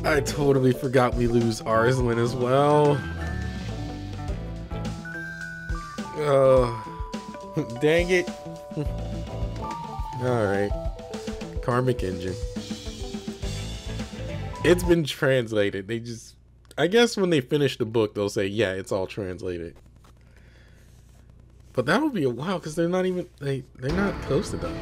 I totally forgot we lose Arslan as well. Dang it. Alright. Karmic Engine. It's been translated. They just... I guess when they finish the book, they'll say, yeah, it's all translated. But that'll be a while, because they're not even... They're not close to that.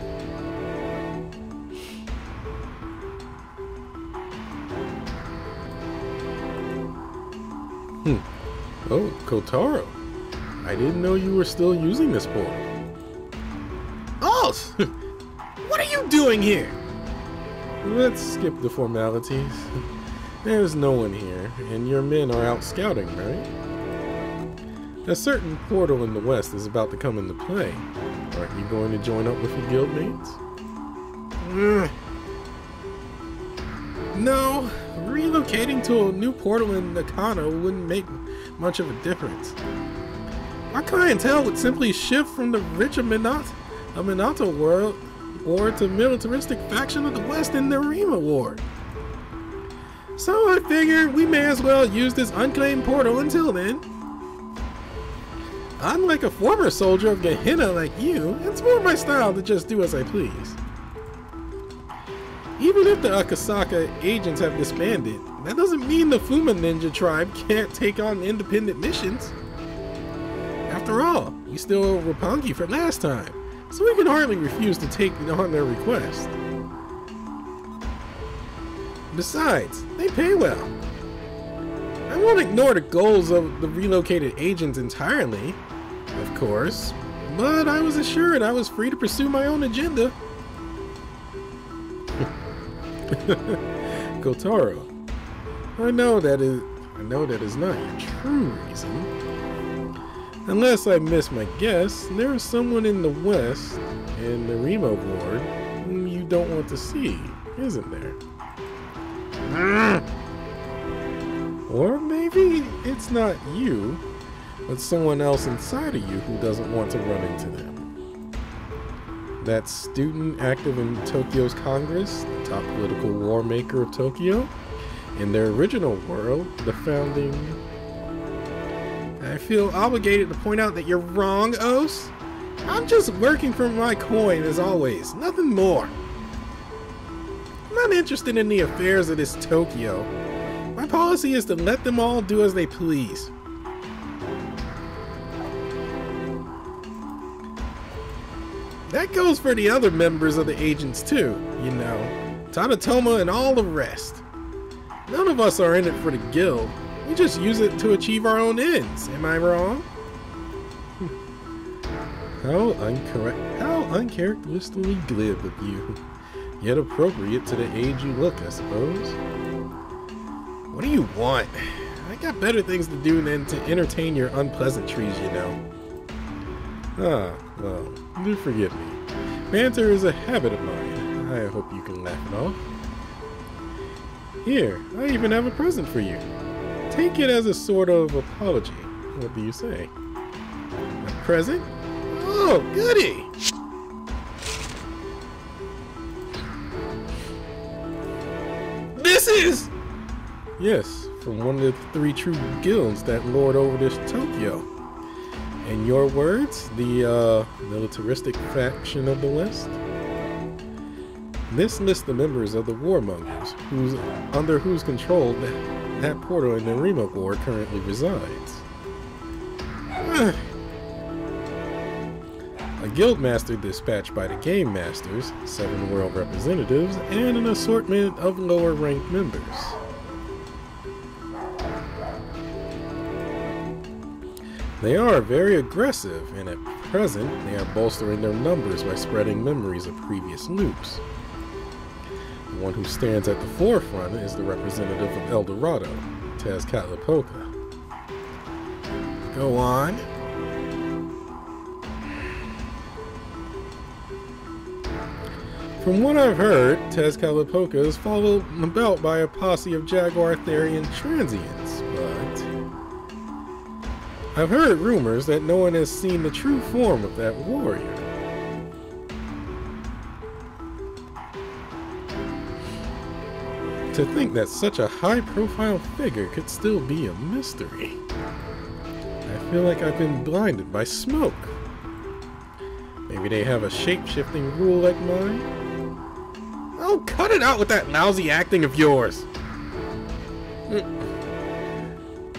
Oh, Kotaro. I didn't know you were still using this portal. Ose! What are you doing here? Let's skip the formalities. There's no one here, and your men are out scouting, right? A certain portal in the west is about to come into play. Aren't you going to join up with your guildmates? No, relocating to a new portal in Nakano wouldn't make much of a difference. Our clientele would simply shift from the rich Minato world or to militaristic faction of the West in the Rima War. So I figured we may as well use this unclaimed portal until then. Unlike a former soldier of Gehenna like you, it's more my style to just do as I please. Even if the Asakua Agents have disbanded, that doesn't mean the Fuma Ninja tribe can't take on independent missions. After all, we still owe Roppongi from last time, so we can hardly refuse to take on their request. Besides, they pay well. I won't ignore the goals of the relocated agents entirely, of course, but I was assured I was free to pursue my own agenda. Kotaro, I know that is not your true reason. Unless I miss my guess, there is someone in the west, in the Remo ward, whom you don't want to see, isn't there? Or maybe it's not you, but someone else inside of you who doesn't want to run into them. That student active in Tokyo's Congress, the top political war maker of Tokyo, in their original world, the founding... I feel obligated to point out that you're wrong, Ose. I'm just working for my coin as always, nothing more. I'm not interested in the affairs of this Tokyo. My policy is to let them all do as they please. That goes for the other members of the agents too, you know. Tadatoma and all the rest. None of us are in it for the guild. We just use it to achieve our own ends. Am I wrong? How uncharacteristically glib of you. Yet appropriate to the age you look, I suppose. What do you want? I got better things to do than to entertain your unpleasantries, you know. Ah, well, do forgive me. Banter is a habit of mine. I hope you can laugh it off. Here, I even have a present for you. Take it as a sort of apology. What do you say? A present? Oh, goody! This is... Yes, from one of the 3 true guilds that lord over this Tokyo. In your words, the militaristic faction of the West? This lists the members of the Warmongers, under whose control that portal in the Rima Ward currently resides. A guild master dispatched by the game masters, 7 world representatives, and an assortment of lower ranked members. They are very aggressive, and at present they are bolstering their numbers by spreading memories of previous loops. The one who stands at the forefront is the representative of El Dorado, Tezcatlipoca. Go on. From what I've heard, Tezcatlipoca is followed about by a posse of Jaguar Therian transients, but I've heard rumors that no one has seen the true form of that warrior. To think that such a high-profile figure could still be a mystery. I feel like I've been blinded by smoke. Maybe they have a shape-shifting rule like mine? Oh, cut it out with that lousy acting of yours!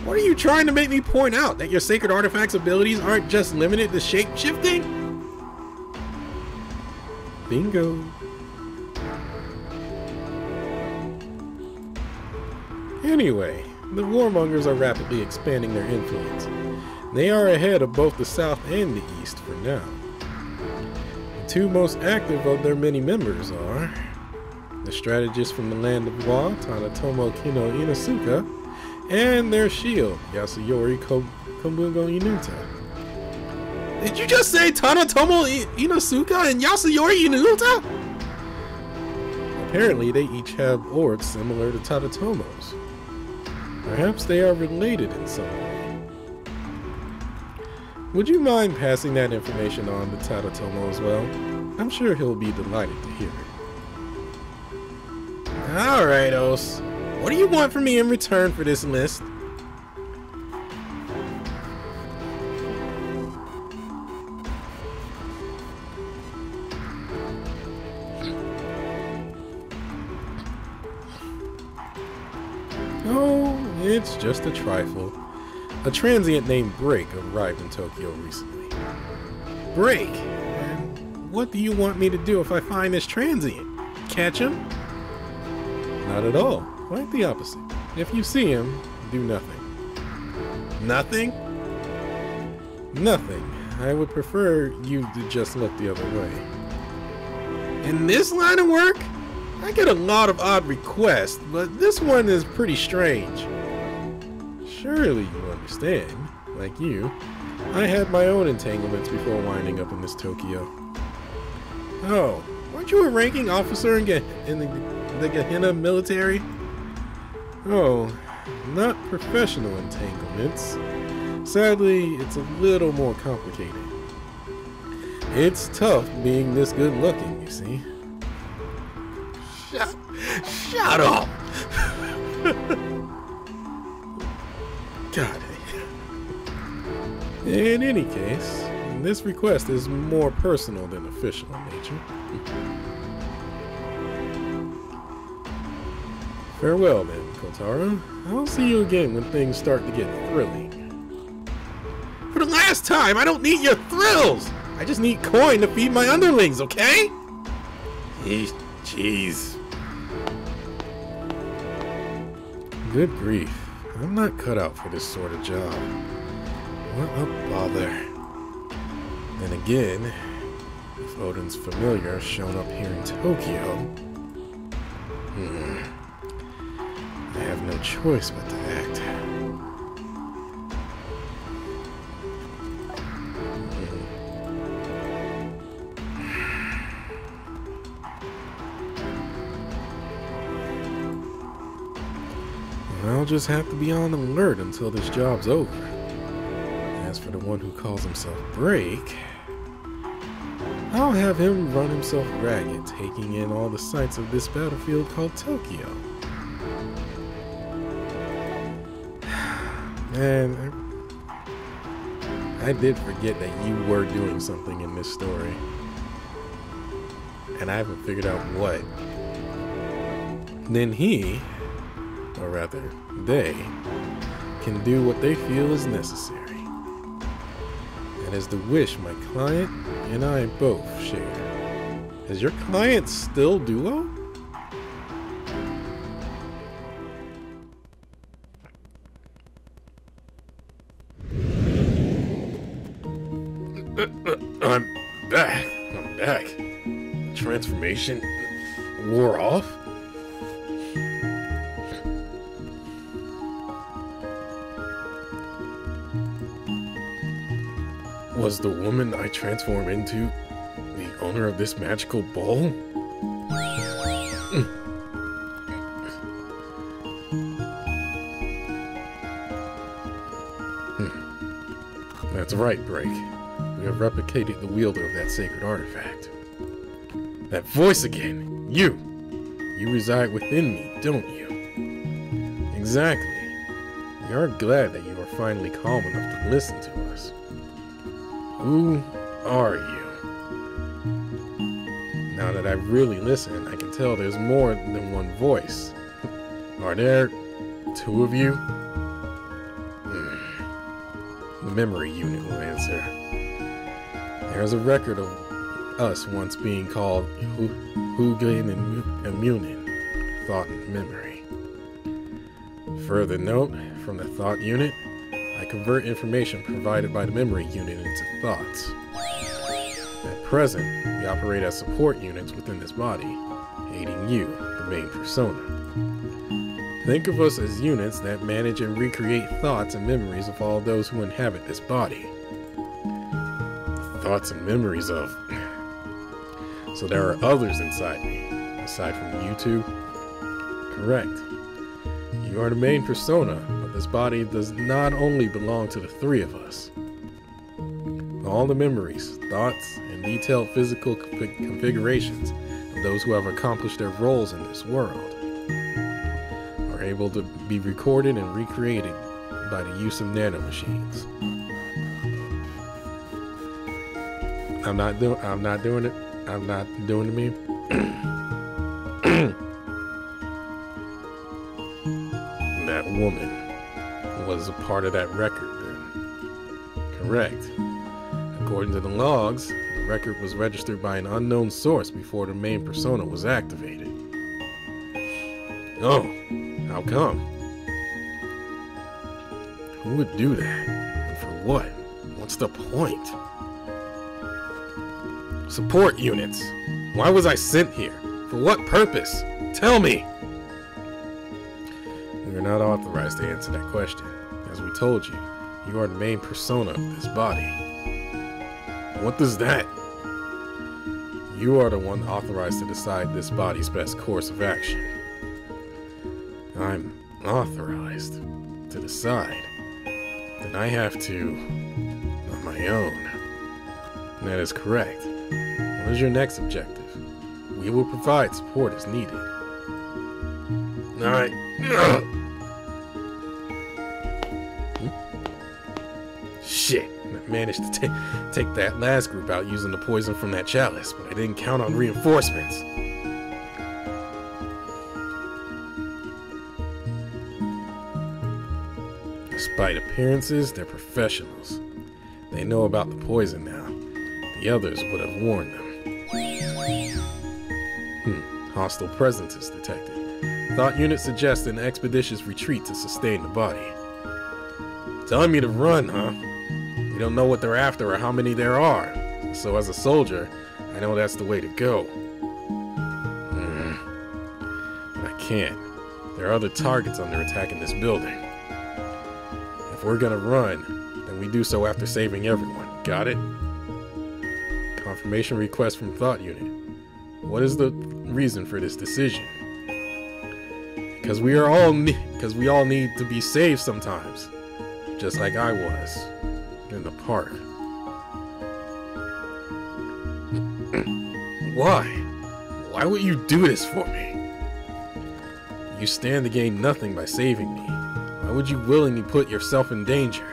What are you trying to make me point out? That your sacred artifacts abilities aren't just limited to shape-shifting? Bingo. Anyway, the Warmongers are rapidly expanding their influence. They are ahead of both the South and the East for now. The two most active of their many members are the strategist from the land of Wa, Tanatomo Kino Inosuka, and their shield, Yasuyori Kombungo Inuta. Did you just say Tanatomo Inosuka and Yasuyori Inuta? Apparently they each have orbs similar to Tadatomo's. Perhaps they are related in some way. Would you mind passing that information on to Tadatomo as well? I'm sure he'll be delighted to hear it. Alright, Ose. What do you want from me in return for this list? Oh, it's just a trifle. A transient named Breke arrived in Tokyo recently. Breke? And what do you want me to do if I find this transient? Catch him? Not at all. Quite the opposite. If you see him, do nothing. Nothing? Nothing. I would prefer you to just look the other way. In this line of work, I get a lot of odd requests, but this one is pretty strange. Surely you understand. Like you, I had my own entanglements before winding up in this Tokyo. Oh, weren't you a ranking officer in the Gehenna military? Oh, not professional entanglements. Sadly, it's a little more complicated. It's tough being this good looking, you see. Shut up! God. In any case, this request is more personal than official in nature. Farewell then, Kotaro. I'll see you again when things start to get thrilling. For the last time, I don't need your thrills! I just need coin to feed my underlings, okay? Jeez. Good grief. I'm not cut out for this sort of job. What a bother. Then again, if Odin's familiar has shown up here in Tokyo, I have no choice but to act. I'll just have to be on alert until this job's over. As for the one who calls himself Breke, I'll have him run himself ragged, taking in all the sights of this battlefield called Tokyo. Man, I did forget that you were doing something in this story. And I haven't figured out what. Then he, or rather, they, can do what they feel is necessary. That is the wish my client and I both share. Is your client still Duo? I'm back. Transformation wore off? Was the woman I transformed into the owner of this magical bowl? That's right, Breke. We have replicated the wielder of that sacred artifact. That voice again! You reside within me, don't you? Exactly. We are glad that you are finally calm enough to listen to us. Who are you? Now that I've really listened, I can tell there's more than one voice. Are there two of you? The memory unit will answer. There's a record of us once being called Hugin and Munin, thought and memory. Further note, from the thought unit, I convert information provided by the memory unit into thoughts. At present, we operate as support units within this body, aiding you, the main persona. Think of us as units that manage and recreate thoughts and memories of all those who inhabit this body. Thoughts and memories of... So there are others inside me, aside from you two? Correct. You are the main persona, but this body does not only belong to the three of us. All the memories, thoughts, and detailed physical configurations of those who have accomplished their roles in this world are able to be recorded and recreated by the use of nanomachines. I'm not doing it. I'm not doing the meme. That woman was a part of that record then. Correct. According to the logs, the record was registered by an unknown source before the main persona was activated. Oh, how come? Who would do that? And for what? What's the point? Support units. Why was I sent here? For what purpose? Tell me! We are not authorized to answer that question. As we told you, you are the main persona of this body. What does that? You are the one authorized to decide this body's best course of action. I'm authorized to decide. Then I have to on my own. That is correct. What is your next objective? We will provide support as needed. Shit, I managed to take that last group out using the poison from that chalice, but I didn't count on reinforcements. Despite appearances, they're professionals. They know about the poison now. The others would have warned them. Hostile presence is detected. Thought unit suggests an expeditious retreat to sustain the body. Telling me to run, huh? We don't know what they're after or how many there are. So as a soldier, I know that's the way to go. But I can't. There are other targets under attack in this building. If we're gonna run, then we do so after saving everyone. Got it? Confirmation request from Thought Unit. What is the reason for this decision? Because we all need to be saved sometimes. Just like I was in the park. Why? Why would you do this for me? You stand to gain nothing by saving me. Why would you willingly put yourself in danger?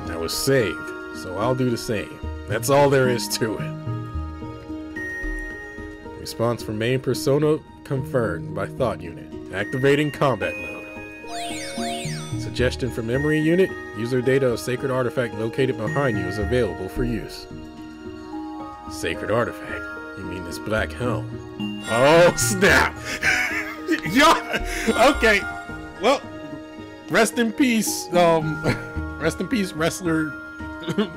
I was saved, so I'll do the same. That's all there is to it. Response from main persona confirmed by Thought Unit. Activating combat mode. Suggestion from memory unit. User data of sacred artifact located behind you is available for use. Sacred artifact? You mean this black helm? Oh snap! Okay. Well, rest in peace. Rest in peace, wrestler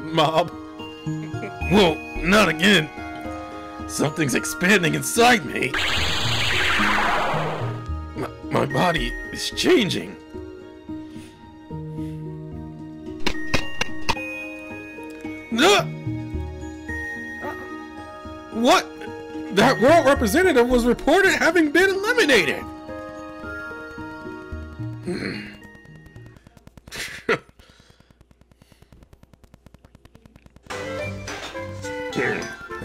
mob. Whoa, not again. Something's expanding inside me. My body is changing. What? That world representative was reported having been eliminated.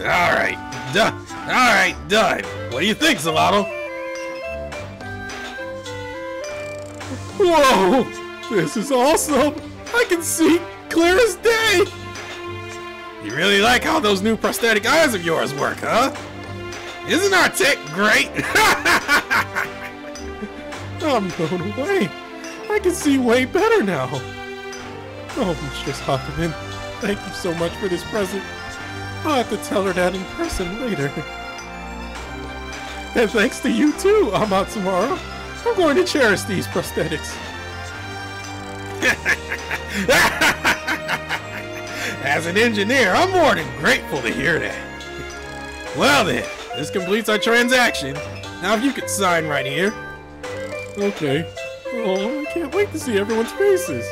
Alright, done. What do you think, Zalato? Whoa! This is awesome! I can see clear as day! You really like how those new prosthetic eyes of yours work, huh? Isn't our tech great? I'm blown away. I can see way better now. Oh, Mistress Hawkman, thank you so much for this present. I'll have to tell her that in person later. And thanks to you too, Amatsumaro. I'm going to cherish these prosthetics. As an engineer, I'm more than grateful to hear that. Well then, this completes our transaction. Now if you could sign right here. Okay. Oh, I can't wait to see everyone's faces.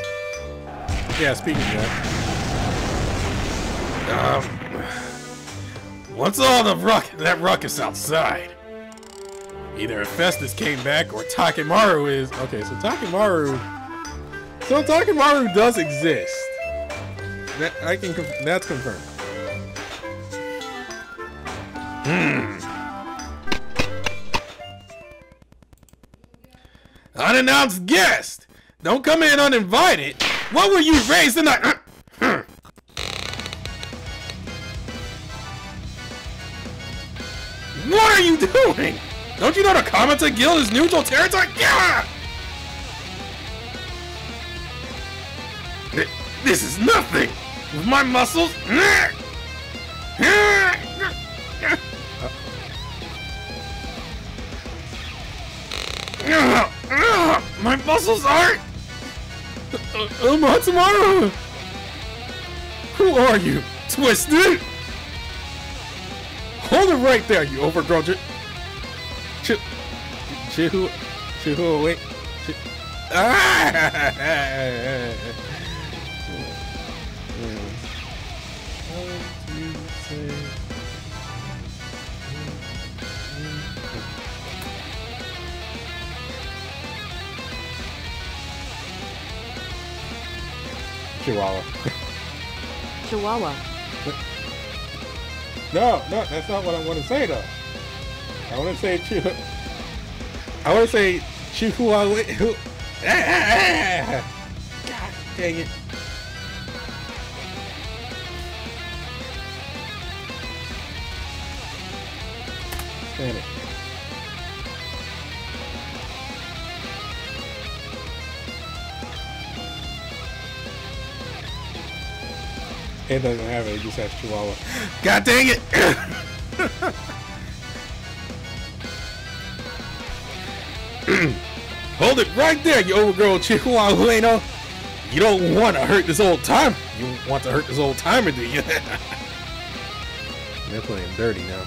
Yeah, speaking of that. What's all that ruckus outside? Either Hephaestus came back or Takimaru is... Okay, so Takimaru does exist. That's confirmed. Unannounced guest! Don't come in uninvited! What were you raised tonight? What are you doing? Don't you know the Commenter Guild is neutral territory? Yeah! This is nothing! With my muscles... My muscles aren't... Matsumaro! Who are you? Twisted? Hold it right there, you overgrown wait. Chihuahua. Chihuahua. No, that's not what I want to say though. I want to say Chihuahua. God dang it. Stand it. It doesn't have it, it just has Chihuahua. God dang it! Hold it right there, you overgrown Chihuahua. You don't want to hurt this old timer. You want to hurt this old timer, do you? They're playing dirty now.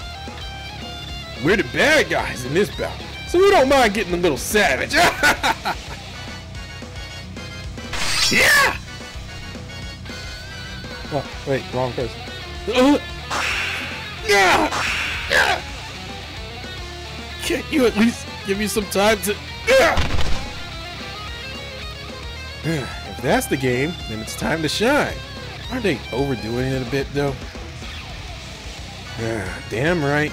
We're the bad guys in this bout, so we don't mind getting a little savage. Yeah! Oh, wait, wrong person. Can't you at least give me some time to... If that's the game, then it's time to shine. Aren't they overdoing it a bit, though? Damn right.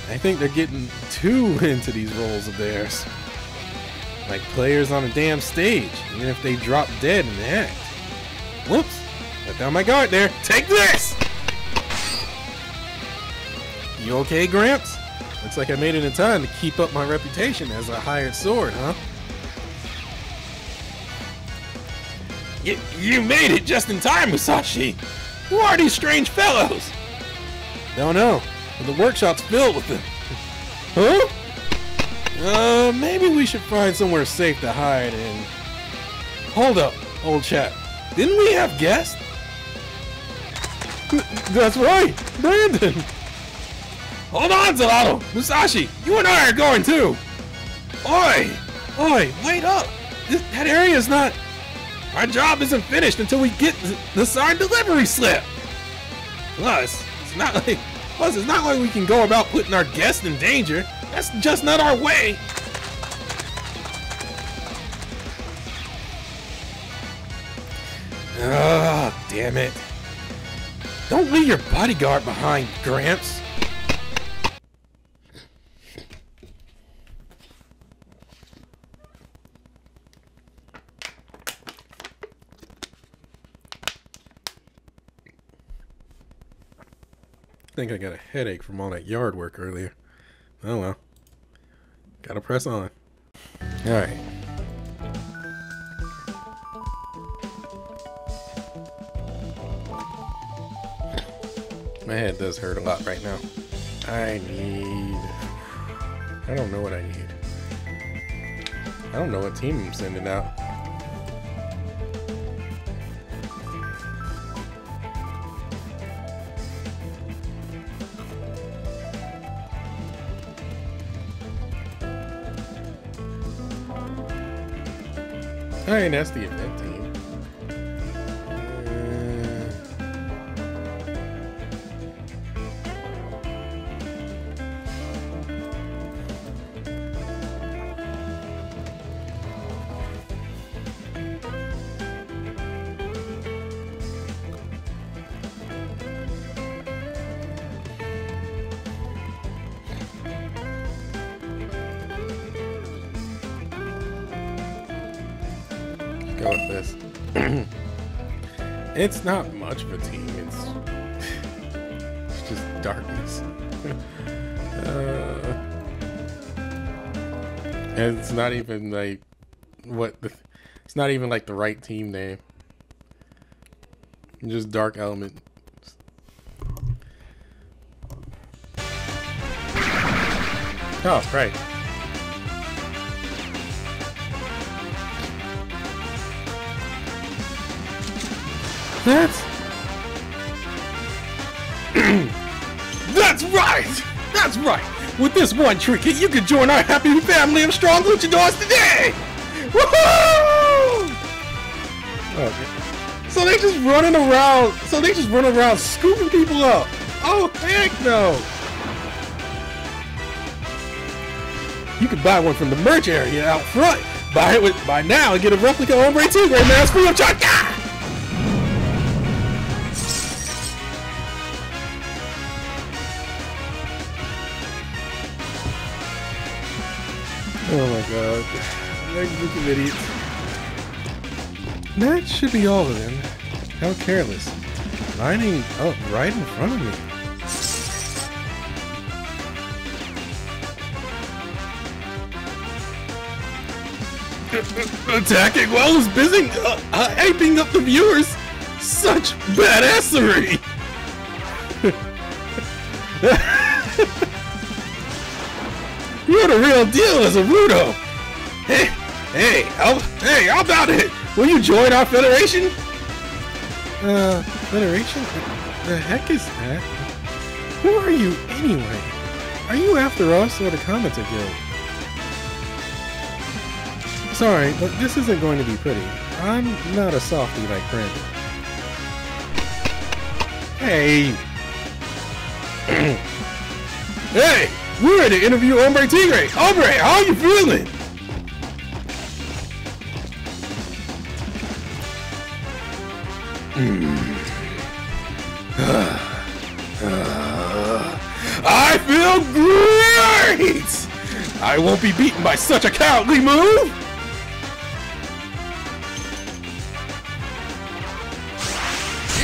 I think they're getting too into these roles of theirs. Like players on a damn stage, even if they drop dead in the act. Whoops. Let down my guard there. Take this! You okay, Gramps? Looks like I made it in time to keep up my reputation as a hired sword, huh? You made it just in time, Musashi. Who are these strange fellows? Don't know, but the workshop's filled with them. Huh? Maybe we should find somewhere safe to hide and... Hold up, old chap. Didn't we have guests? That's right, Brandon! Hold on, Zelato! Musashi, you and I are going too! Oi! Oi, wait up! That area's not... Our job isn't finished until we get the signed delivery slip! Plus, it's not like we can go about putting our guests in danger. That's just not our way! Ah, damn it. Don't leave your bodyguard behind, Gramps. think I got a headache from all that yard work earlier. Oh well. Gotta press on. Alright. My head does hurt a lot right now. I don't know what I need. I don't know what team I'm sending out. Alright, that's the event team. Go with this. It's not much of a team. It's just darkness. And it's not even like it's not even like the right team name. Just dark element. Oh, right. That's right! That's right! With this one trinket, you can join our happy family of strong luchadors today! Woohoo! Okay. So they just running around scooping people up. Oh heck no! You can buy one from the merch area out front. Buy now and get a replica Hombre Tigre mask free of charge. Oh my god. There's a group of idiots. That should be all of them. How careless. Lining up right in front of me. Attacking while was busy hyping up the viewers. Such badassery. You're the real deal as a Rudo. Hey, how about it? Will you join our federation? Federation? The heck is that? Who are you anyway? Are you after us or the Commenter Guild? Sorry, but this isn't going to be pretty. I'm not a softie like Brandon. Hey! Hey! We're here to interview Hombre Tigre! Hombre, how are you feeling? I feel great! I won't be beaten by such a cowardly move!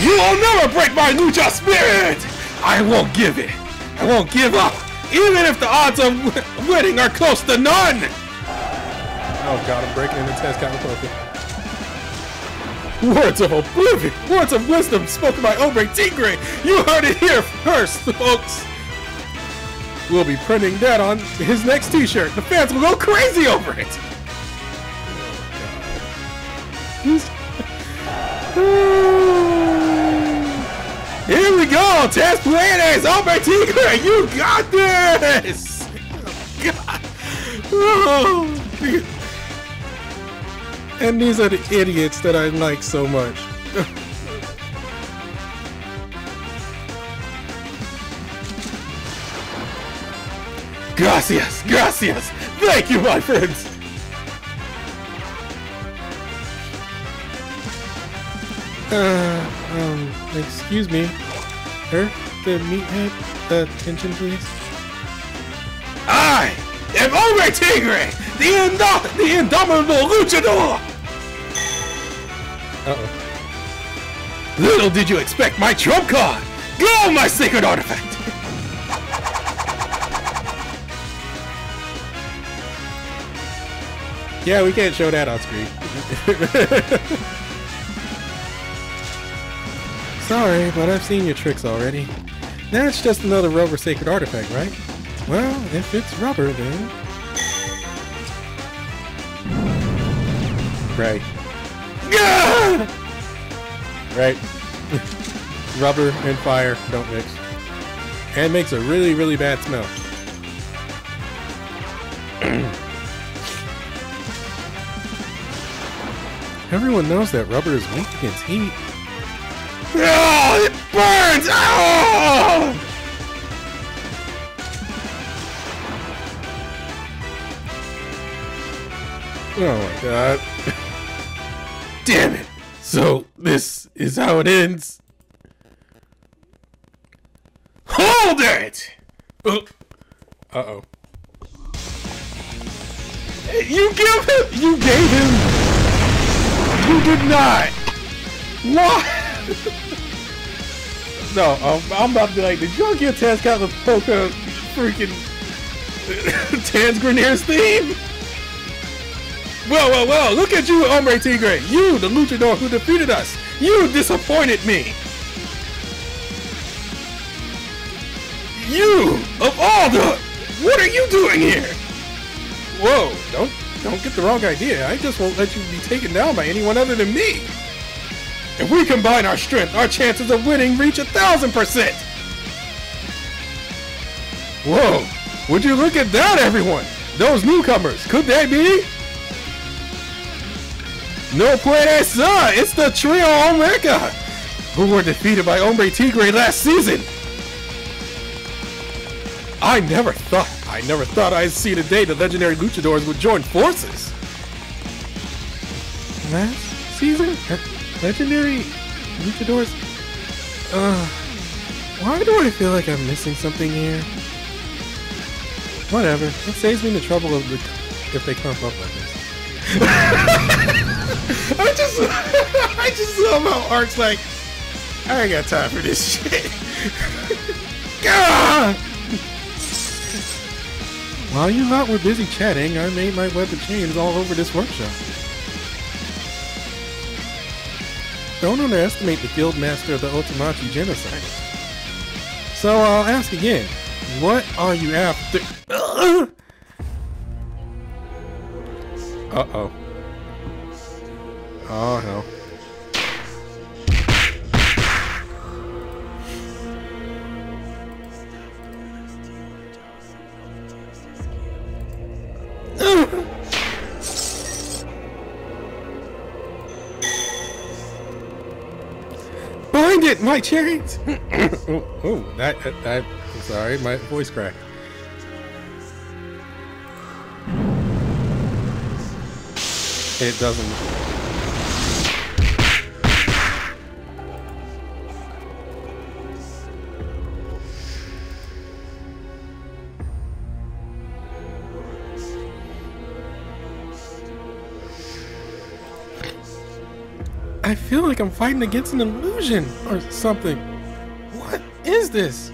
You will never break my lucha spirit! I won't give it! I won't give up! Even if the odds of winning are close to none! Oh god, I'm breaking into test count poker. Words of oblivion! Words of wisdom spoken by Hombre Tigre! You heard it here first, folks! We'll be printing that on his next t-shirt. The fans will go crazy over it! Here we go! Test Planes! Hombre Tigre! You got this! God. Oh. And these are the idiots that I like so much. Gracias! Gracias! Thank you, my friends! Excuse me. Earth, the meathead, attention please. I am Hombre Tigre, the indomitable luchador! Uh-oh. Little did you expect my trump card! Go, my sacred artifact! Yeah, we can't show that on screen. Sorry, but I've seen your tricks already. That's just another rubber sacred artifact, right? Well, if it's rubber, then... Right. Right. Rubber and fire don't mix. And makes a really, really bad smell. Everyone knows that rubber is weak against heat. Oh, it burns! Oh! Oh my god. Damn it! So, this is how it ends. Hold it! Uh-oh. You gave him... You did not! What? No, I'm about to be like, did y'all give Taz Cat the Polka freaking Taz Grenier's theme? Well, look at you, Hombre Tigre. You, the luchador who defeated us. You disappointed me. You, of all the... What are you doing here? Whoa, don't get the wrong idea. I just won't let you be taken down by anyone other than me. If we combine our strength, our chances of winning reach 1,000%. Whoa, would you look at that, everyone? Those newcomers, could they be? No puede ser, it's the Trio Omega, who were defeated by Hombre Tigre last season. I never thought I'd see the day the legendary luchadors would join forces. Last season? Legendary luchadors? Why do I feel like I'm missing something here? Whatever, it saves me the trouble of if they come up like this. I just love how Ark's like, I ain't got time for this shit. Ah! While you lot were busy chatting, I made my web of chains all over this workshop. Don't underestimate the guild master of the Otomachi genocide. So I'll ask again, what are you after? Uh-oh. Oh, hell. Bind it, my chariots! I'm sorry, my voice cracked. It doesn't. I feel like I'm fighting against an illusion or something. What is this?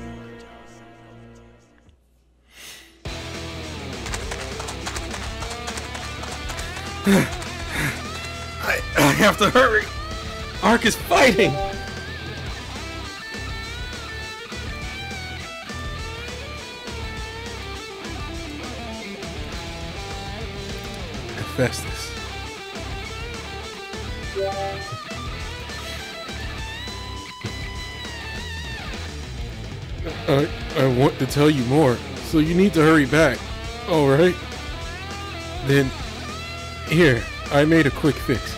I have to hurry. Ark is fighting. Hephaestus. I want to tell you more, so you need to hurry back. Alright? Then, here, I made a quick fix.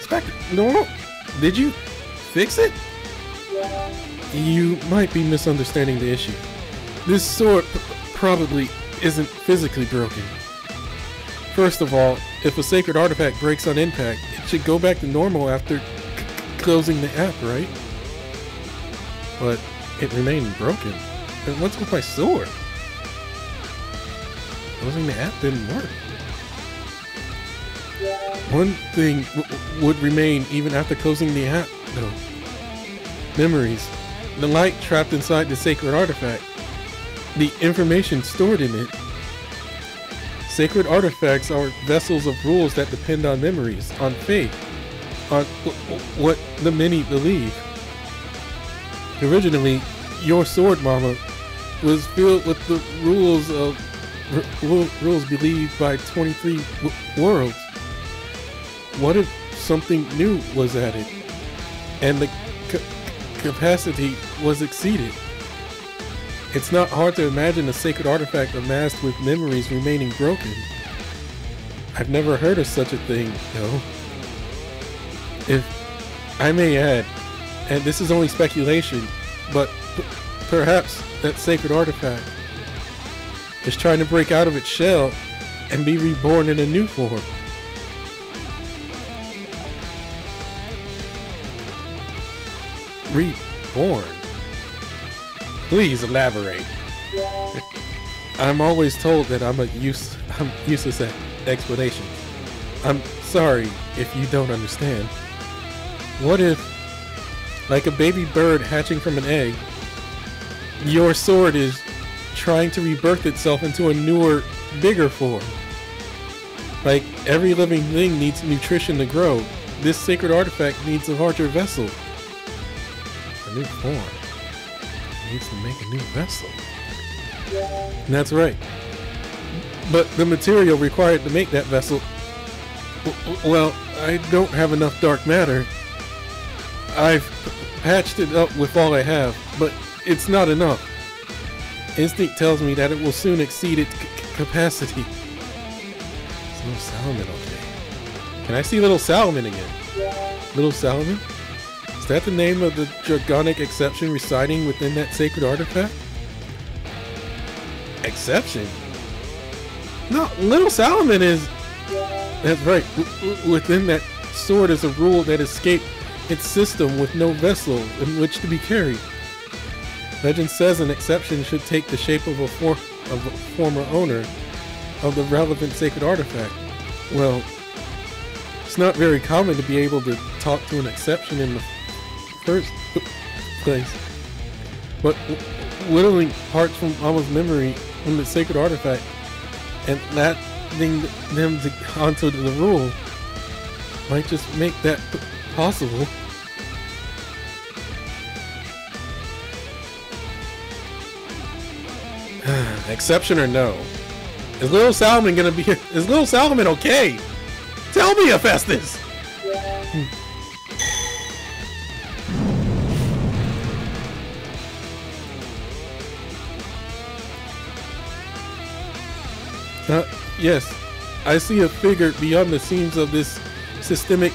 Spectre, no, did you fix it? You might be misunderstanding the issue. This sword probably isn't physically broken. First of all, if a sacred artifact breaks on impact, it should go back to normal after closing the app, right? But it remained broken. And what's with my sword? Closing the app didn't work. One thing would remain even after closing the app, though. Memories. The light trapped inside the sacred artifact. The information stored in it. Sacred artifacts are vessels of rules that depend on memories, on faith, on what the many believe. Originally, your sword, Mama, was filled with the rules of rules believed by 23 worlds. What if something new was added, and the capacity was exceeded? It's not hard to imagine a sacred artifact amassed with memories remaining broken. I've never heard of such a thing, though. If I may add, and this is only speculation, but perhaps that sacred artifact is trying to break out of its shell and be reborn in a new form. Reborn? Please elaborate. I'm always told that I'm useless at explanations. I'm sorry if you don't understand. What if, like a baby bird hatching from an egg, your sword is trying to rebirth itself into a newer, bigger form? Like every living thing needs nutrition to grow, this sacred artifact needs a larger vessel. A new form. Needs to make a new vessel. That's right. But the material required to make that vessel, well, I don't have enough dark matter. I've patched it up with all I have, but it's not enough. Instinct tells me that it will soon exceed its capacity. Is Lil Salomon okay? Can I see Lil Salomon again? Lil Salomon? Is that the name of the dragonic exception residing within that sacred artifact? Exception? No, Lil Salomon is... That's right. Within that sword is a rule that escaped its system with no vessel in which to be carried. Legend says an exception should take the shape of a former owner of the relevant sacred artifact. Well, it's not very common to be able to talk to an exception in the first place. But whittling parts from Mama's memory from the sacred artifact and letting them onto the rule might just make that possible. Exception or no? Is Lil Salomon gonna be here? Is Lil Salomon okay? Tell me, Hephaestus! Yes, I see a figure beyond the seams of this systemic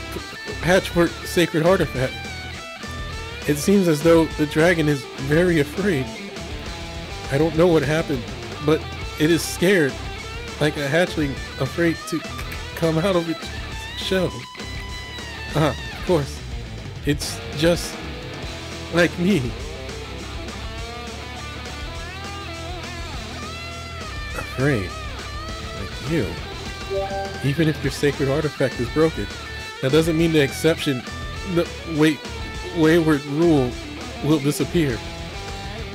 patchwork sacred artifact. It seems as though the dragon is very afraid. I don't know what happened, but it is scared, like a hatchling afraid to come out of its shell. Of course. It's just like me. Afraid. Like you. Even if your sacred artifact is broken, that doesn't mean the exception, the wayward rule will disappear.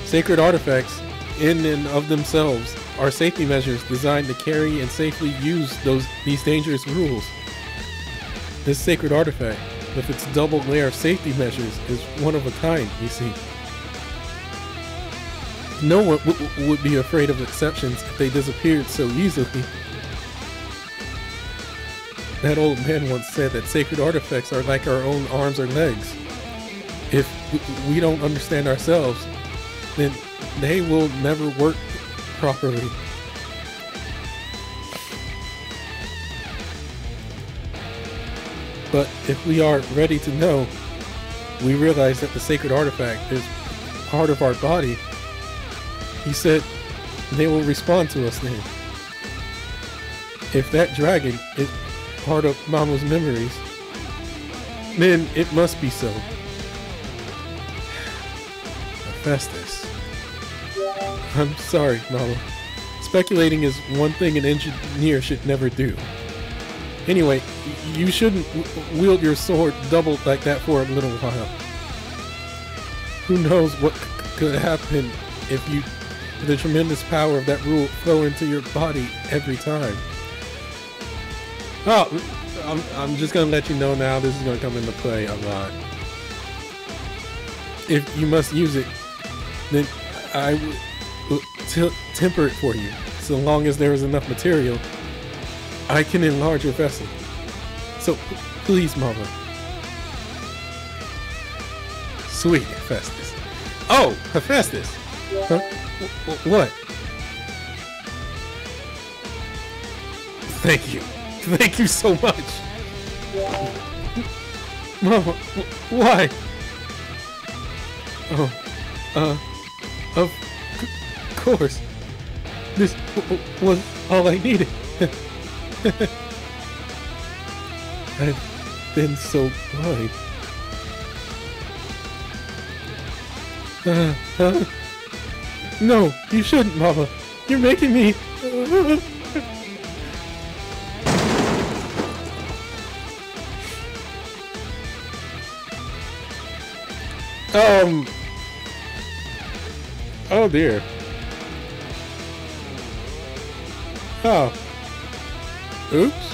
Sacred artifacts, in and of themselves, are safety measures designed to carry and safely use these dangerous rules. This sacred artifact, with its double layer of safety measures, is one of a kind, you see. No one would be afraid of exceptions if they disappeared so easily. That old man once said that sacred artifacts are like our own arms or legs. If we don't understand ourselves, then they will never work properly. But if we are ready to know, we realize that the sacred artifact is part of our body. He said they will respond to us then. If that dragon is part of Mama's memories, then it must be so. Hephaestus. I'm sorry, Mama. Speculating is one thing an engineer should never do. Anyway, you shouldn't wield your sword doubled like that for a little while. Who knows what could happen if the tremendous power of that rule flow into your body every time. Oh, I'm just gonna let you know now. This is gonna come into play a lot. If you must use it, then I will temper it for you. So long as there is enough material, I can enlarge your vessel. So please, Mama. Sweet Hephaestus. Oh, Hephaestus. Huh? What? Thank you. Thank you so much. Mama, why? Oh, of course. This was all I needed. I've been so blind. No, you shouldn't, Mama. You're making me... Oh dear. Oh. Oops.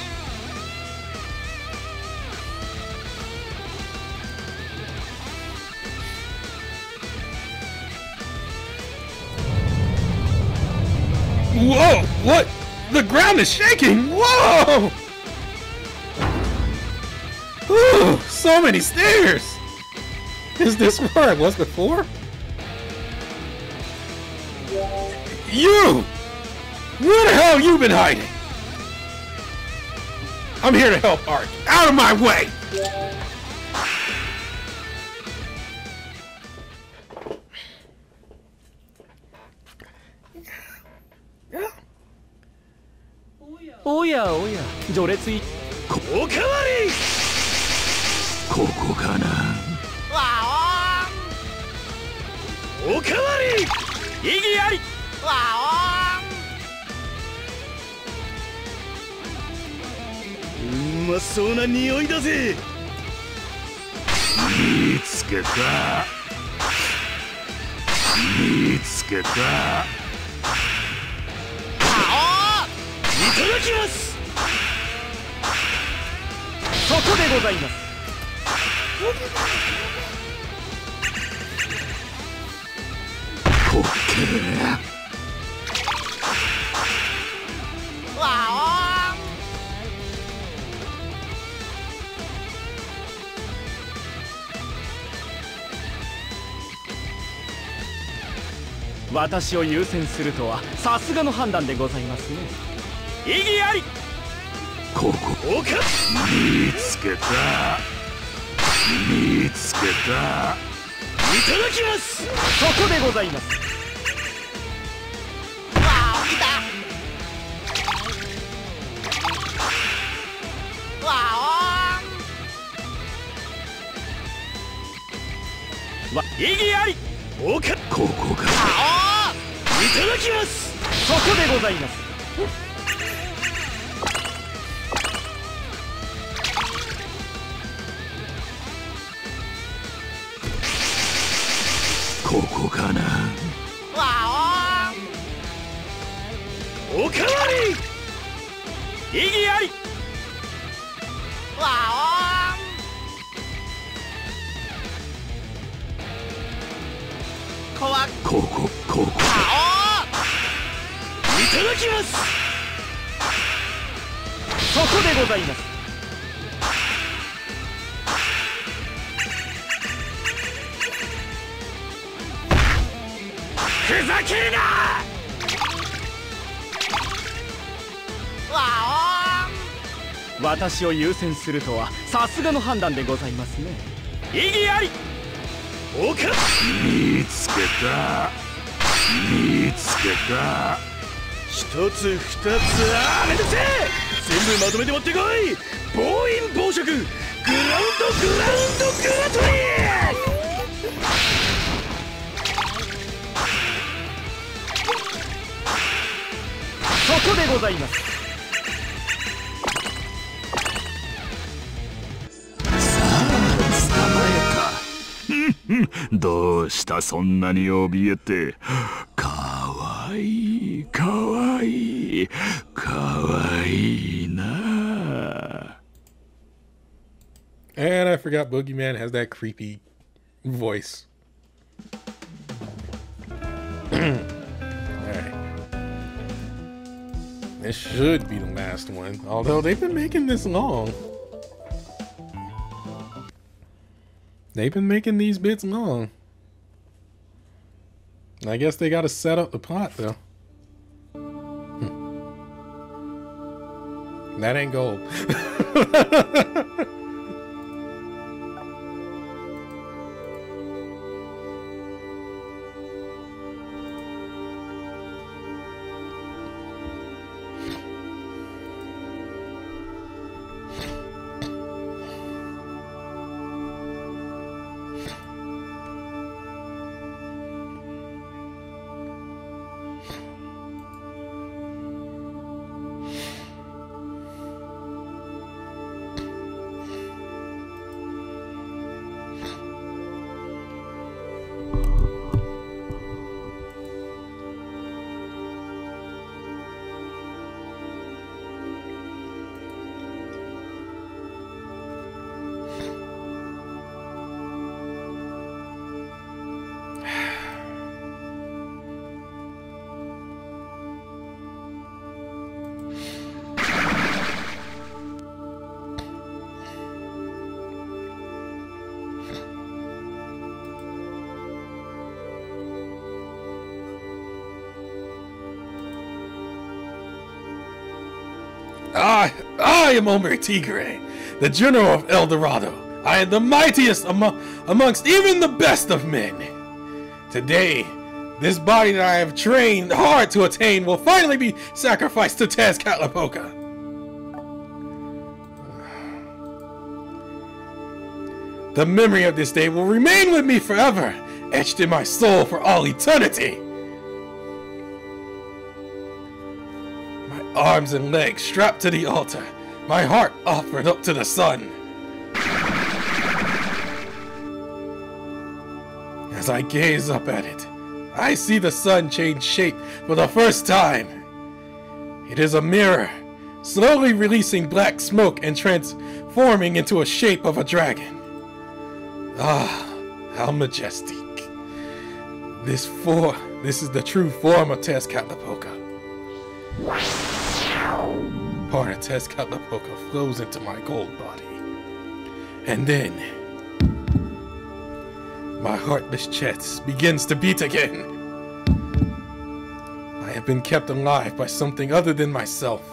Whoa! What? The ground is shaking! Whoa! Ooh, so many stairs! Is this where I was before? You! Where the hell have you been hiding? I'm here to help Ark. Out of my way!おやおや、序列いおかわりここかなわおおかわり意義ありわおうまそうな匂いだぜ見つけた見つけたいただきます。そこでございます。オッケー。わお。私を優先するとはさすがの判断でございますね。意義ありここおか見つけた見つけたいただきますそこでございますわあ来たわおわ意義ありおかここかいただきますそこでございますここかなわおおかわり意義ありわおこわここわおいただきますそこでございますふざけるな私を優先するとはさすがの判断でございますね意義ありおか見つけた見つけた一つ二つあめんどくせえ全部まとめて持ってこい暴飲暴食グラウンドグラトリそこでございますさあ捕まえたどうしたそんなに怯えてかわいいかわいいかわいいな forgot Boogeyman has that creepy voice. Alright. This should be the last one, although they've been making this long. They've been making these bits long. I guess they gotta set up the plot, though. That ain't gold. I am Hombre Tigre, the general of El Dorado. I am the mightiest amongst even the best of men. Today, this body that I have trained hard to attain will finally be sacrificed to Tezcatlipoca. The memory of this day will remain with me forever, etched in my soul for all eternity. Arms and legs strapped to the altar, my heart offered up to the sun. As I gaze up at it, I see the sun change shape for the first time. It is a mirror, slowly releasing black smoke and transforming into a shape of a dragon. Ah, how majestic. This is the true form of Tezcatlipoca. Part of Tezcatlipoca flows into my gold body. And then, my heartless chest begins to beat again. I have been kept alive by something other than myself.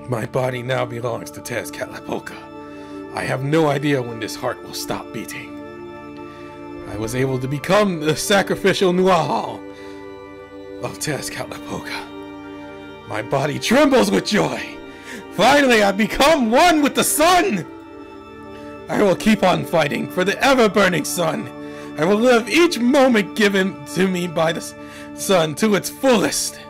My body now belongs to Tezcatlipoca. I have no idea when this heart will stop beating. I was able to become the sacrificial Nuahal of Tezcatlipoca. My body trembles with joy. Finally, I've become one with the sun. I will keep on fighting for the ever-burning sun. I will live each moment given to me by the sun to its fullest.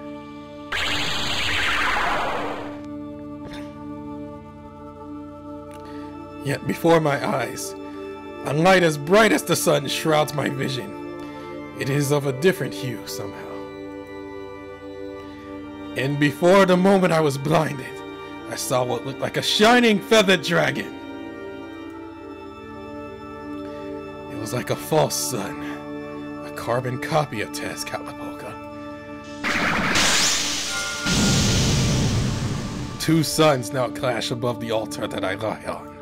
Yet before my eyes, a light as bright as the sun shrouds my vision. It is of a different hue somehow. And before the moment I was blinded, I saw what looked like a shining feathered dragon. It was like a false sun, a carbon copy of Tezcatlipoca. Two suns now clash above the altar that I lie on.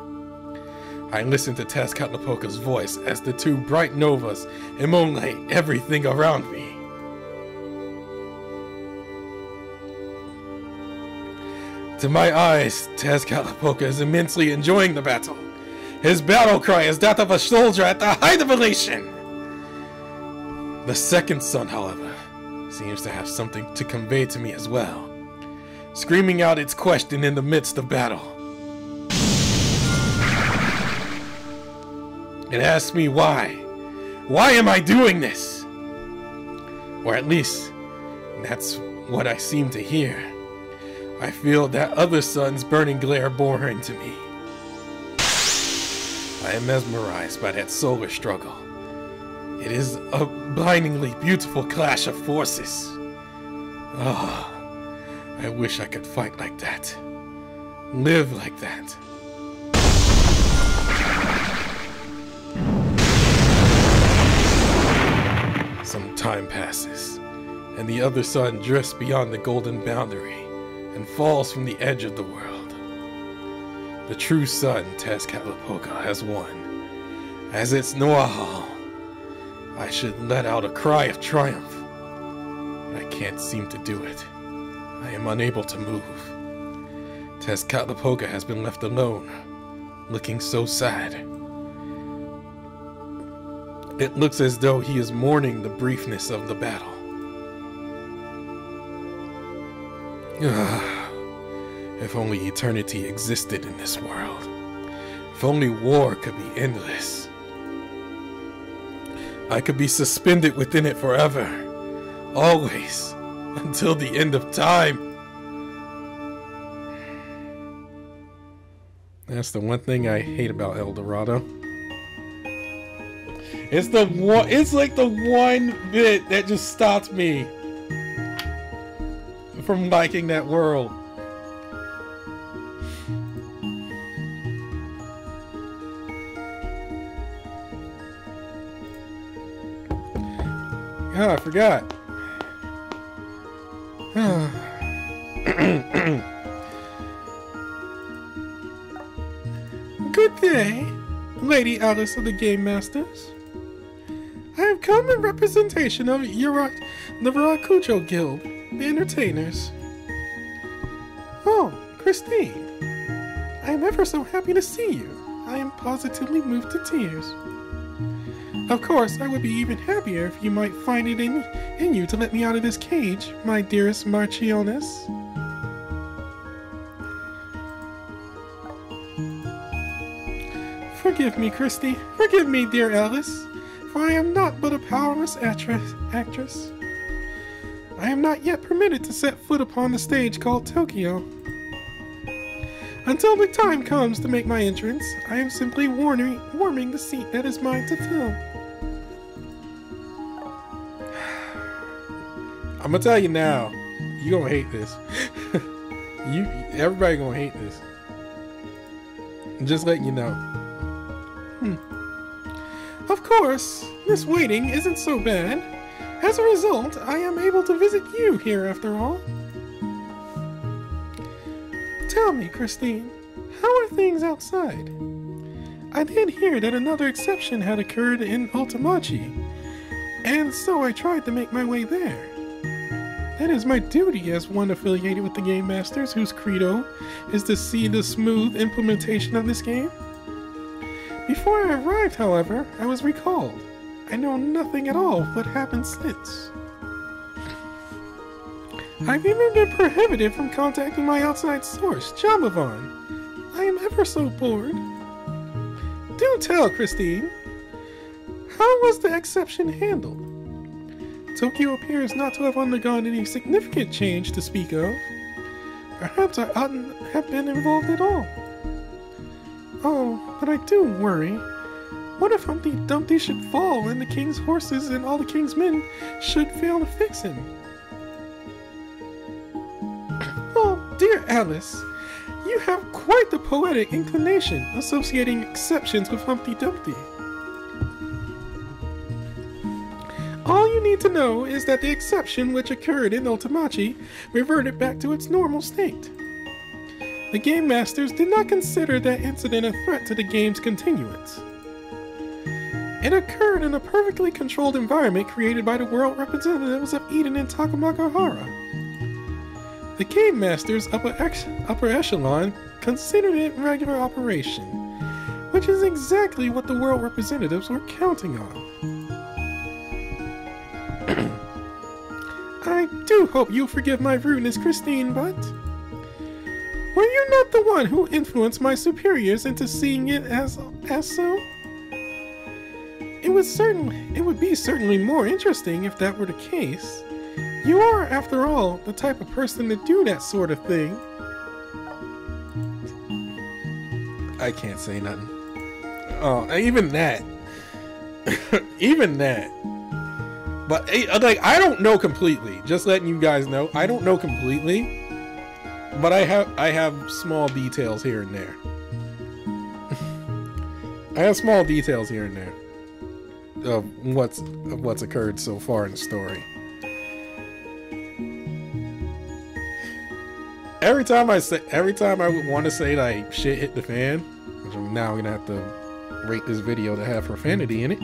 I listen to Tezcatlipoca's voice as the two bright novas emulate everything around me. To my eyes, Tezcatlipoca is immensely enjoying the battle. His battle cry is that of a soldier at the height of elation. The second sun, however, seems to have something to convey to me as well, screaming out its question in the midst of battle. It asks me why. Why am I doing this? Or at least, that's what I seem to hear. I feel that other sun's burning glare bore into me. I am mesmerized by that solar struggle. It is a blindingly beautiful clash of forces. Oh, I wish I could fight like that. live like that. Some time passes, and the other sun drifts beyond the golden boundary and falls from the edge of the world. The true sun, Tezcatlipoca, has won. As its Noahal, I should let out a cry of triumph. I can't seem to do it. I am unable to move. Tezcatlipoca has been left alone, looking so sad. It looks as though he is mourning the briefness of the battle. If only eternity existed in this world. If only war could be endless. I could be suspended within it forever. Always. Until the end of time. That's the one thing I hate about El Dorado. It's the one. It's like the one bit that just stops me from liking that world. Oh, I forgot. Good day, Lady Alice of the Game Masters. I have come in representation of the Viracujo Guild, the entertainers. Oh, Christine. I am ever so happy to see you. I am positively moved to tears. Of course, I would be even happier if you might find it in you to let me out of this cage, my dearest Marchioness. Forgive me, Christy. Forgive me, dear Alice, for I am not but a powerless actress. I am not yet permitted to set foot upon the stage called Tokyo. Until the time comes to make my entrance, I am simply warming the seat that is mine to fill. I'm gonna tell you now, you gonna hate this. Everybody gonna hate this. I'm just letting you know. Of course, this waiting isn't so bad. As a result, I am able to visit you here after all. Tell me, Christine, how are things outside? I did hear that another exception had occurred in Ultimachi, and so I tried to make my way there. That is my duty as one affiliated with the Game Masters, whose credo is to see the smooth implementation of this game. Before I arrived, however, I was recalled. I know nothing at all of what happened since. I've even been prohibited from contacting my outside source, Jabavon. I am ever so bored. Do tell, Christine. How was the exception handled? Tokyo appears not to have undergone any significant change to speak of. Perhaps I oughtn't have been involved at all. Oh, but I do worry. What if Humpty Dumpty should fall and the king's horses and all the king's men should fail to fix him? Oh, dear Alice, you have quite the poetic inclination associating exceptions with Humpty Dumpty. All you need to know is that the exception which occurred in Ultimachi reverted back to its normal state. The Game Masters did not consider that incident a threat to the game's continuance. It occurred in a perfectly controlled environment created by the world representatives of Eden and Takamagahara. The Game Masters upper echelon considered it regular operation, which is exactly what the world representatives were counting on. I do hope you'll forgive my rudeness, Christine, but were you not the one who influenced my superiors into seeing it as so? It would be certainly more interesting if that were the case. You are, after all, the type of person to do that sort of thing. I can't say nothing. Oh, even that. Even that. But like, I don't know completely. Just letting you guys know, I don't know completely. But I have small details here and there. I have small details here and there of what's occurred so far in the story. Every time I would want to say like shit hit the fan, which I'm now gonna have to rate this video to have profanity in it.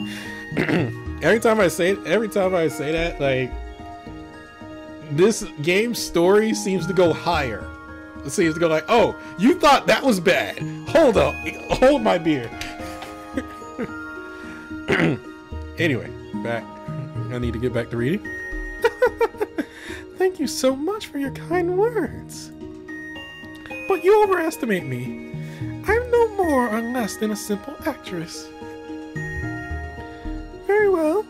every time I say that, like, this game's story seems to go higher. It seems to go like, oh, you thought that was bad. Hold up. Hold my beer. Anyway, back. I need to get back to reading. Thank you so much for your kind words. But you overestimate me. I'm no more or less than a simple actress. Very well.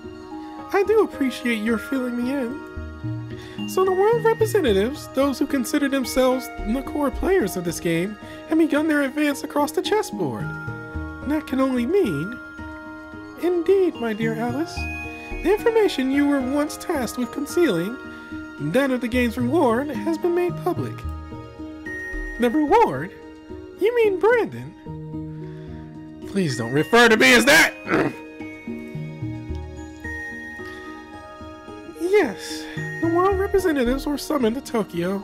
I do appreciate your filling me in. So the world representatives, those who consider themselves the core players of this game, have begun their advance across the chessboard. That can only mean... Indeed, my dear Alice. The information you were once tasked with concealing, that of the game's reward, has been made public. The reward? You mean Brandon? Please don't refer to me as that! Yes, the world representatives were summoned to Tokyo,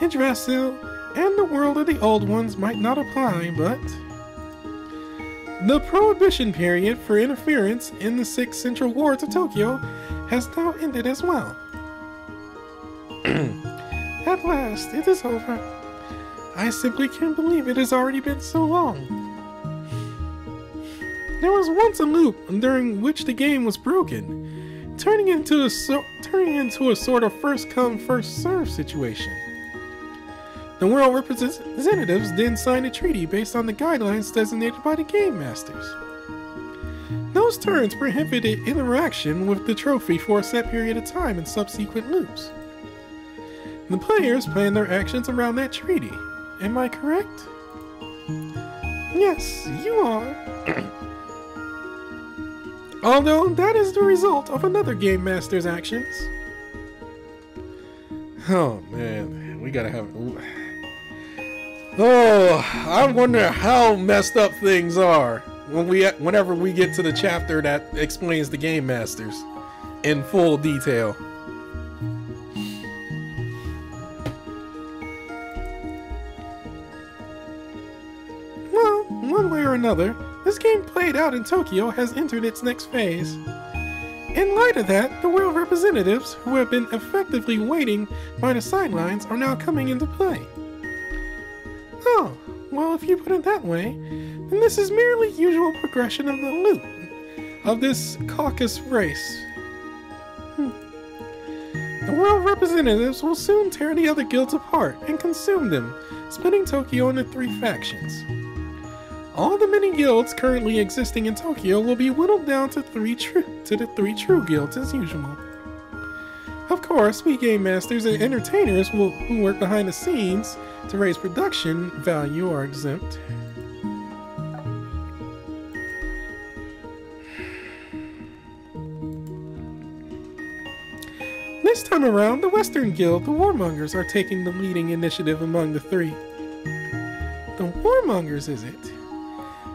Yggdrasil, and the world of the old ones might not apply, but... The prohibition period for interference in the 6 central wards of Tokyo has now ended as well. At last, it is over. I simply can't believe it has already been so long. There was once a loop during which the game was broken, turning into a sort of first-come, first-served situation. The world representatives then signed a treaty based on the guidelines designated by the Game Masters. Those terms prohibited interaction with the trophy for a set period of time in subsequent loops. The players plan their actions around that treaty. Am I correct? Yes, you are. Although that is the result of another Game Master's actions. Oh man, we gotta have... Oh, I wonder how messed up things are whenever we get to the chapter that explains the Game Masters in full detail. Well, one way or another, this game played out in Tokyo has entered its next phase. In light of that, the world representatives, who have been effectively waiting by the sidelines, are now coming into play. Oh, well, if you put it that way, then this is merely usual progression of the loop of this caucus race. The world representatives will soon tear the other guilds apart and consume them, splitting Tokyo into 3 factions. All the many guilds currently existing in Tokyo will be whittled down to the 3 true guilds as usual. Of course, we game masters and entertainers who work behind the scenes to raise production value are exempt. This time around, the Western Guild, the Warmongers, are taking the leading initiative among the 3. The Warmongers, is it?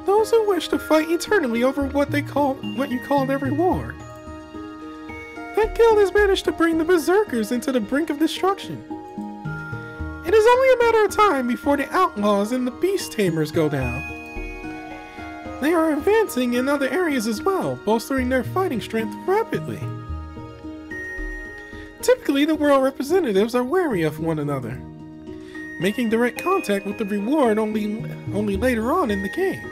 Those who wish to fight eternally over what you call their reward. That guild has managed to bring the Berserkers into the brink of destruction. It is only a matter of time before the Outlaws and the Beast Tamers go down. They are advancing in other areas as well, bolstering their fighting strength rapidly. Typically, the world representatives are wary of one another, making direct contact with the reward only later on in the game.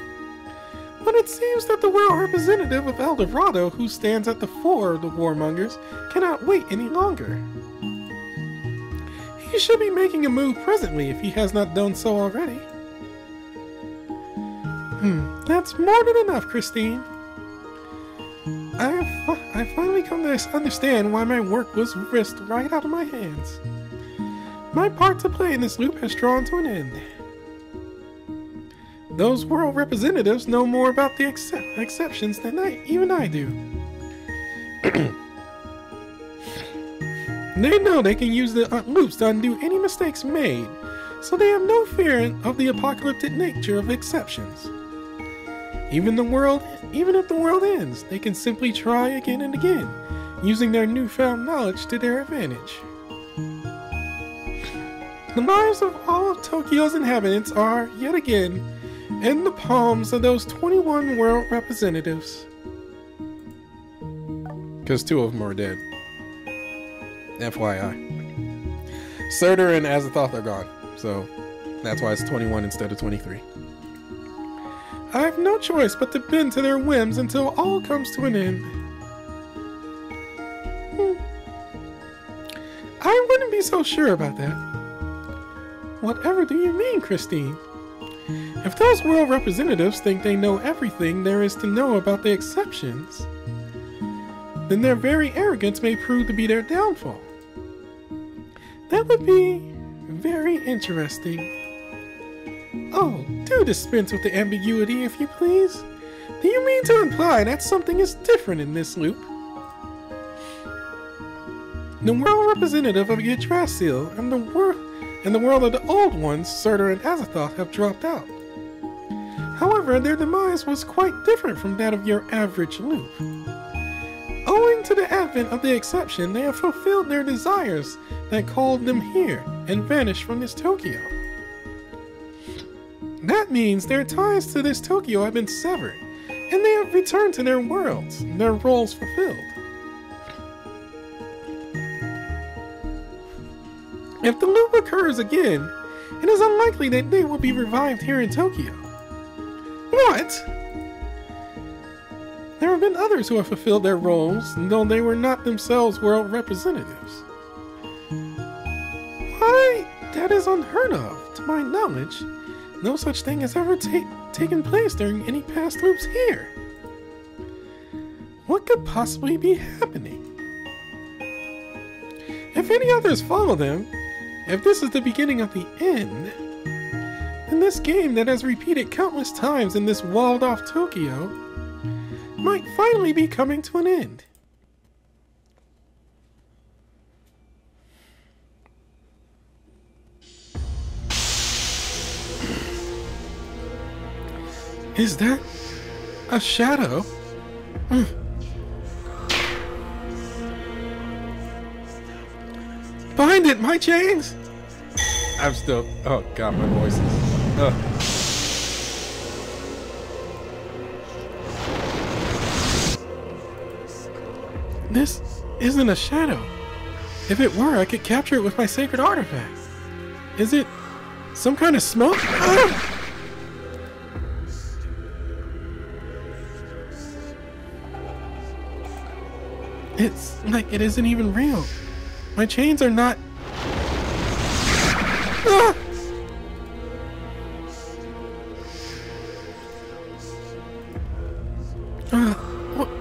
But it seems that the world representative of El Dorado, who stands at the fore of the Warmongers, cannot wait any longer. He should be making a move presently if he has not done so already. That's more than enough, Christine. I finally come to understand why my work was risked right out of my hands. My part to play in this loop has drawn to an end. Those world representatives know more about the exceptions than even I do. They know they can use the loops to undo any mistakes made, so they have no fear of the apocalyptic nature of exceptions. Even if the world ends, they can simply try again and again, using their newfound knowledge to their advantage. The lives of all of Tokyo's inhabitants are, yet again, in the palms of those 21 world representatives. Because 2 of them are dead. FYI. Surtur and Azathoth are gone, so that's why it's 21 instead of 23. I have no choice but to bend to their whims until all comes to an end. I wouldn't be so sure about that. Whatever do you mean, Christine? If those world representatives think they know everything there is to know about the exceptions, then their very arrogance may prove to be their downfall. That would be very interesting. Oh, do dispense with the ambiguity, if you please. Do you mean to imply that something is different in this loop? The world representative of Yggdrasil and the world of the old ones, Surtur and Azathoth, have dropped out. However, their demise was quite different from that of your average loop. Owing to the advent of the exception, they have fulfilled their desires that called them here and vanished from this Tokyo. That means their ties to this Tokyo have been severed, and they have returned to their worlds, their roles fulfilled. If the loop occurs again, it is unlikely that they will be revived here in Tokyo. What? There have been others who have fulfilled their roles, though they were not themselves world representatives. Why, that is unheard of. To my knowledge, no such thing has ever taken place during any past loops here. What could possibly be happening? If any others follow them, if this is the beginning of the end, then this game that has repeated countless times in this walled-off Tokyo might finally be coming to an end. Is that a shadow? Bind it, my chains! I'm still... Oh god, my voice is... This isn't a shadow. If it were, I could capture it with my sacred artifact. Is it some kind of smoke? It's like it isn't even real. My chains are not...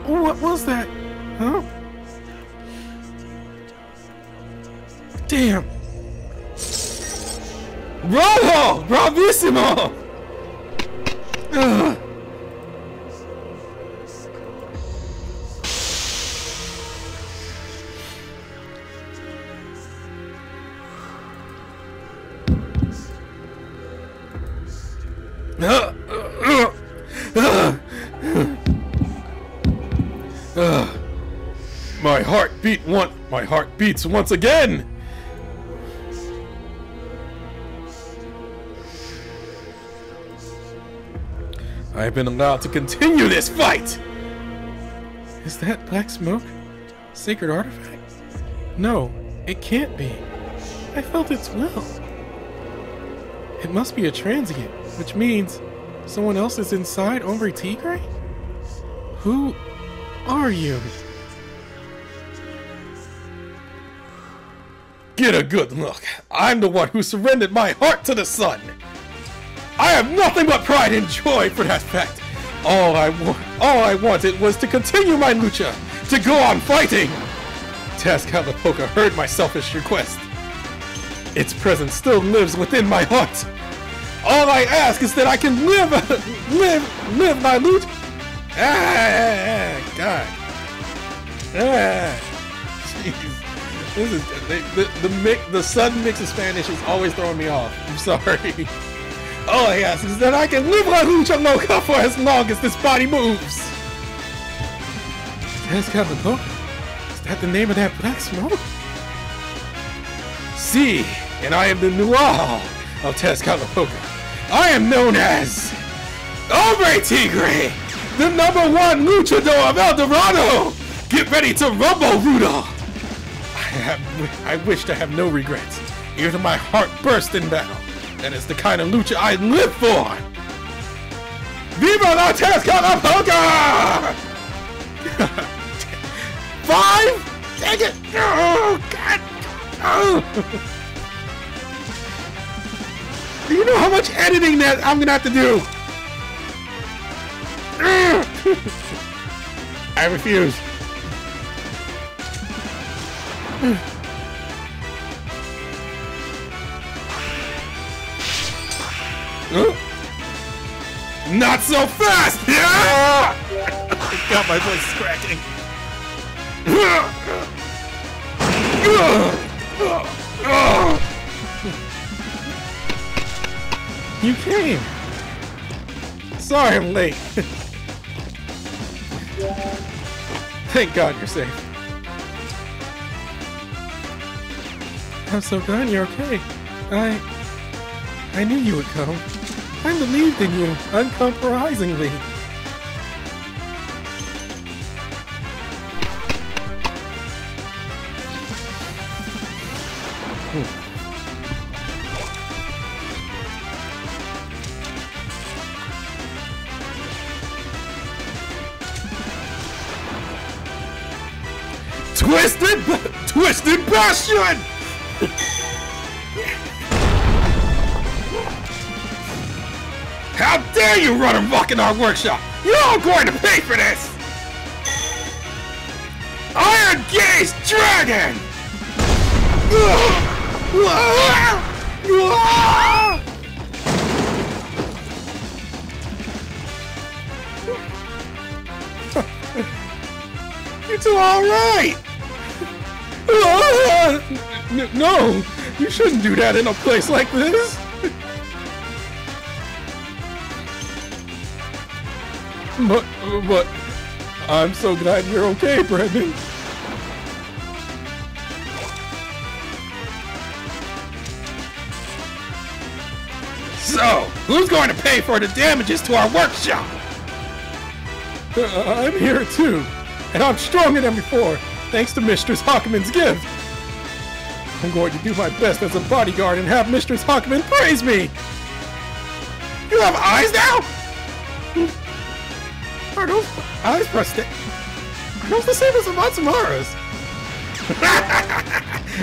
What was that? Huh? Damn! Bravo! Bravissimo! My heart beats once again. I have been allowed to continue this fight. Is that black smoke? Sacred artifact? No, it can't be. I felt its will. It must be a transient, which means someone else is inside Hombre Tigre? Who are you? Get a good look. I'm the one who surrendered my heart to the sun. I have nothing but pride and joy for that fact. All I wanted was to continue my lucha, to go on fighting. Tazcalapoca heard my selfish request. Its presence still lives within my heart. All I ask is that I can live my lucha. God. Jeez. This is the sudden mix of Spanish is always throwing me off. I'm sorry. Oh yes, is that I can live like Lucha Loca for as long as this body moves. Tezcatlipoca? Is that the name of that black smoke? See, and I am the Noir of Tezcatlipoca. I am known as Hombre Tigre, the #1 luchador of El Dorado. Get ready to rumble, Rudo. I wish to have no regrets. Even if my heart burst in battle. That is the kind of lucha I live for. Viva la Tezcatlipoca! 5? Dang it! Oh, God! Oh. Do you know how much editing that I'm gonna have to do? I refuse. Not so fast! God, my voice is cracking. You came. Sorry I'm late. Thank God you're safe. I'm so glad you're okay. I knew you would come. I believed in you, uncompromisingly. Twisted Bastion! How dare you run amok in our workshop! You're all going to pay for this! Iron Gaze Dragon! It's alright! No! You shouldn't do that in a place like this! But I'm so glad you're okay, Brendan. So, who's going to pay for the damages to our workshop? I'm here too, and I'm stronger than before, thanks to Mistress Hawkman's gift. I'm going to do my best as a bodyguard and have Mistress Hawkman praise me! You have eyes now? Are those eyes prosthetic? Are those the same as the Matsumara's?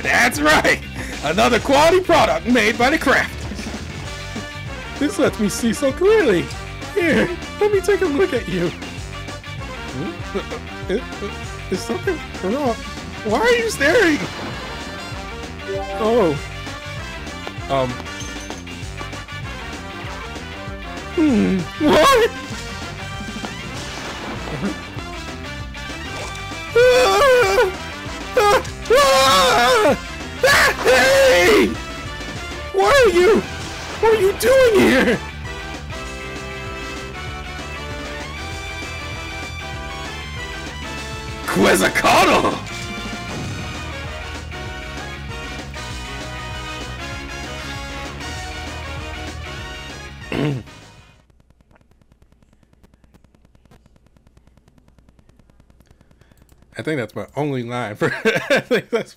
That's right! Another quality product made by the crafters. This lets me see so clearly. Here, let me take a look at you. Is something wrong? Why are you staring? Oh. What? Hey! What are you doing here? Quetzalcoatl! I think that's my only line for. I think that's